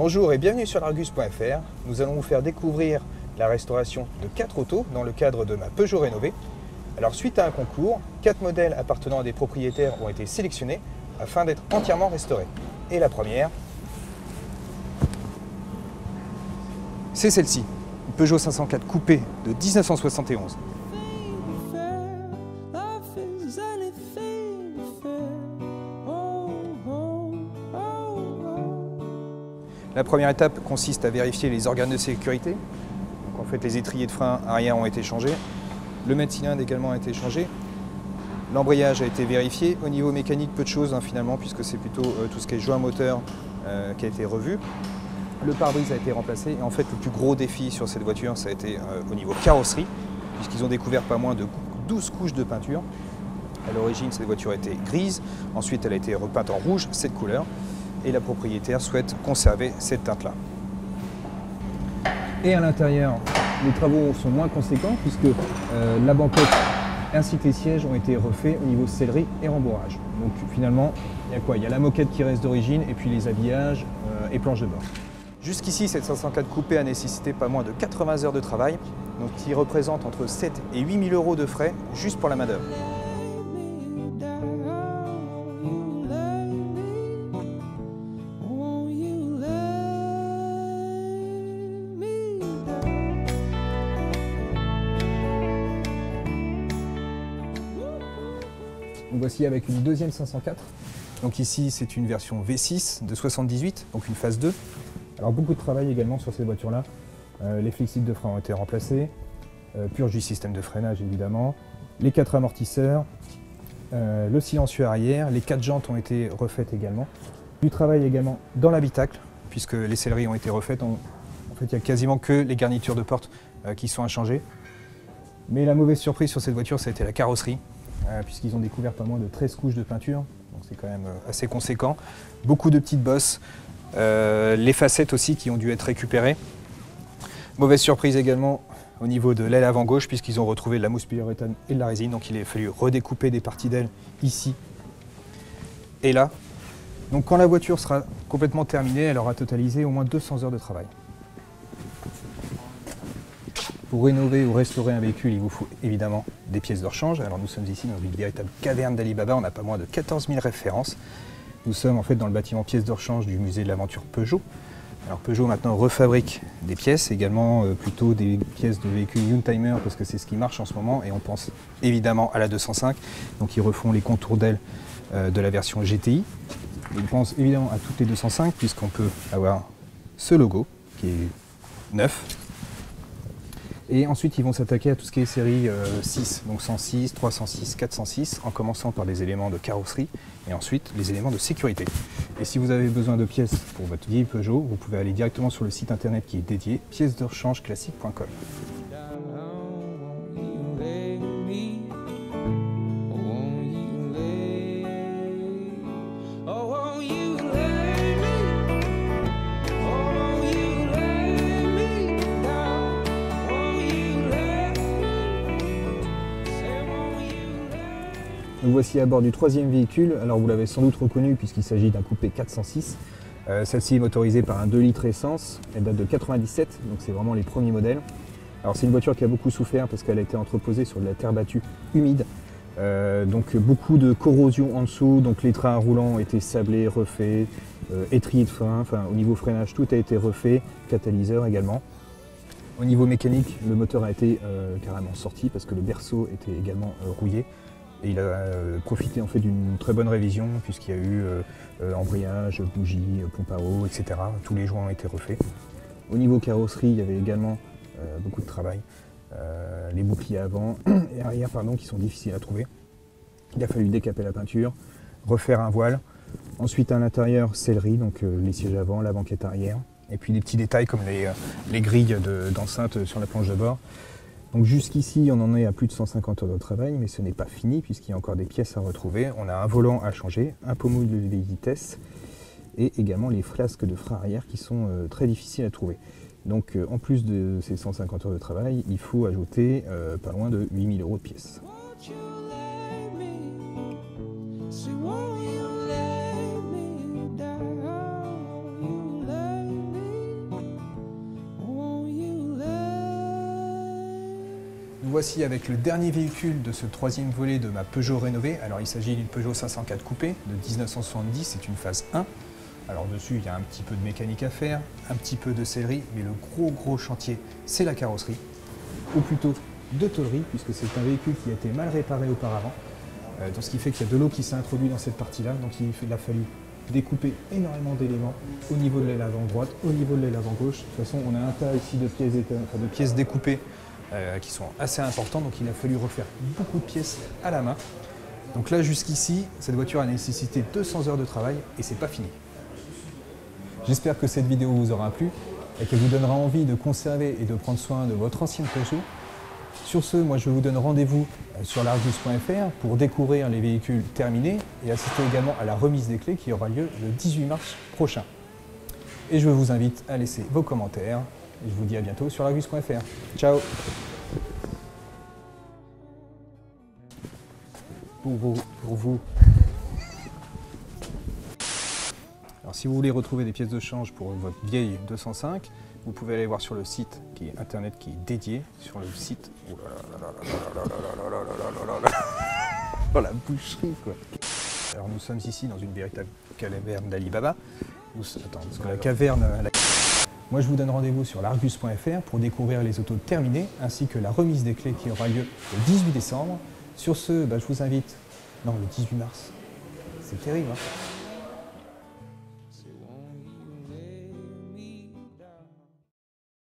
Bonjour et bienvenue sur l'Argus.fr. Nous allons vous faire découvrir la restauration de 4 autos dans le cadre de ma Peugeot rénovée. Alors suite à un concours, 4 modèles appartenant à des propriétaires ont été sélectionnés afin d'être entièrement restaurés. Et la première, c'est celle-ci, une Peugeot 504 coupé de 1971. La première étape consiste à vérifier les organes de sécurité. Donc en fait, les étriers de frein arrière ont été changés. Le mètre-cylindre également a été changé. L'embrayage a été vérifié. Au niveau mécanique, peu de choses finalement, puisque c'est plutôt tout ce qui est joint moteur qui a été revu. Le pare-brise a été remplacé. Et en fait, le plus gros défi sur cette voiture, ça a été au niveau carrosserie, puisqu'ils ont découvert pas moins de 12 couches de peinture. À l'origine, cette voiture était grise. Ensuite, elle a été repeinte en rouge, cette couleur. Et la propriétaire souhaite conserver cette teinte-là. Et à l'intérieur, les travaux sont moins conséquents puisque la banquette ainsi que les sièges ont été refaits au niveau sellerie et rembourrage. Donc finalement, il y a quoi? Il y a la moquette qui reste d'origine et puis les habillages et planches de bord. Jusqu'ici, cette 504 coupée a nécessité pas moins de 80 heures de travail, donc qui représente entre 7 et 8 000 euros de frais juste pour la main-d'œuvre. Donc voici avec une deuxième 504. Donc ici c'est une version V6 de 78, donc une phase 2. Alors beaucoup de travail également sur ces voitures-là. Les flexibles de frein ont été remplacés, purge du système de freinage évidemment, les 4 amortisseurs, le silencieux arrière, les 4 jantes ont été refaites également. Du travail également dans l'habitacle, puisque les selleries ont été refaites. En fait, il n'y a quasiment que les garnitures de porte qui sont à changer. Mais la mauvaise surprise sur cette voiture, ça a été la carrosserie. Puisqu'ils ont découvert pas moins de 13 couches de peinture, donc c'est quand même assez conséquent. Beaucoup de petites bosses, les facettes aussi qui ont dû être récupérées. Mauvaise surprise également au niveau de l'aile avant gauche, puisqu'ils ont retrouvé de la mousse polyuréthane et de la résine, donc il a fallu redécouper des parties d'aile ici et là. Donc quand la voiture sera complètement terminée, elle aura totalisé au moins 200 heures de travail. Pour rénover ou restaurer un véhicule, il vous faut évidemment des pièces de rechange. Alors nous sommes ici dans une véritable caverne d'Alibaba, on a pas moins de 14 000 références. Nous sommes en fait dans le bâtiment pièces de rechange du musée de l'aventure Peugeot. Alors Peugeot maintenant refabrique des pièces, également plutôt des pièces de véhicules Youngtimer parce que c'est ce qui marche en ce moment et on pense évidemment à la 205. Donc ils refont les contours d'aile de la version GTI. Ils pensent évidemment à toutes les 205 puisqu'on peut avoir ce logo qui est neuf. Et ensuite, ils vont s'attaquer à tout ce qui est série 6, donc 106, 306, 406, en commençant par les éléments de carrosserie et ensuite les éléments de sécurité. Et si vous avez besoin de pièces pour votre vieille Peugeot, vous pouvez aller directement sur le site internet qui est dédié, piècesderechange-classique.com. Nous voici à bord du troisième véhicule. Alors vous l'avez sans doute reconnu puisqu'il s'agit d'un coupé 406. Celle-ci est motorisée par un 2 litres essence. Elle date de 97, donc c'est vraiment les premiers modèles. Alors c'est une voiture qui a beaucoup souffert parce qu'elle a été entreposée sur de la terre battue humide. Donc beaucoup de corrosion en dessous, donc les trains roulants ont été sablés, refaits, étriers de frein, enfin au niveau freinage tout a été refait, catalyseur également. Au niveau mécanique, le moteur a été carrément sorti parce que le berceau était également rouillé. Et il a profité en fait d'une très bonne révision puisqu'il y a eu embrayage, bougie, pompe à eau, etc. Tous les joints ont été refaits. Au niveau carrosserie, il y avait également beaucoup de travail. Les boucliers avant et arrière qui sont difficiles à trouver. Il a fallu décaper la peinture, refaire un voile. Ensuite à l'intérieur, sellerie, donc les sièges avant, la banquette arrière. Et puis des petits détails comme les grilles d'enceinte sur la planche de bord. Donc jusqu'ici, on en est à plus de 150 heures de travail, mais ce n'est pas fini puisqu'il y a encore des pièces à retrouver. On a un volant à changer, un pommeau de vitesse et également les flasques de frein arrière qui sont très difficiles à trouver. Donc en plus de ces 150 heures de travail, il faut ajouter pas loin de 8 000 euros de pièces. voici avec le dernier véhicule de ce troisième volet de ma Peugeot rénovée. Alors il s'agit d'une Peugeot 504 coupé de 1970, c'est une phase 1. Alors dessus il y a un petit peu de mécanique à faire, un petit peu de sellerie, mais le gros chantier c'est la carrosserie, ou plutôt de tôlerie, puisque c'est un véhicule qui a été mal réparé auparavant. Donc, ce qui fait qu'il y a de l'eau qui s'est introduite dans cette partie-là, donc il a fallu découper énormément d'éléments au niveau de l'aile avant droite, au niveau de l'aile avant gauche. De toute façon, on a un tas ici de pièces découpées qui sont assez importantes, donc il a fallu refaire beaucoup de pièces à la main. Donc là, jusqu'ici, cette voiture a nécessité 200 heures de travail et c'est pas fini. J'espère que cette vidéo vous aura plu et qu'elle vous donnera envie de conserver et de prendre soin de votre ancienne Peugeot. Sur ce, moi je vous donne rendez-vous sur largus.fr pour découvrir les véhicules terminés et assister également à la remise des clés qui aura lieu le 18 mars prochain. Et je vous invite à laisser vos commentaires et je vous dis à bientôt sur largus.fr. Ciao! Pour vous. Alors si vous voulez retrouver des pièces de change pour votre vieille 205, vous pouvez aller voir sur le site internet qui est dédié, sur le site... Oh la boucherie quoi. Alors nous sommes ici dans une véritable caverne d'Alibaba. Attends, parce que la caverne... Moi je vous donne rendez-vous sur largus.fr pour découvrir les autos terminées, ainsi que la remise des clés qui aura lieu le 18 décembre. Sur ce, je vous invite... Non, le 18 mars. C'est terrible, hein.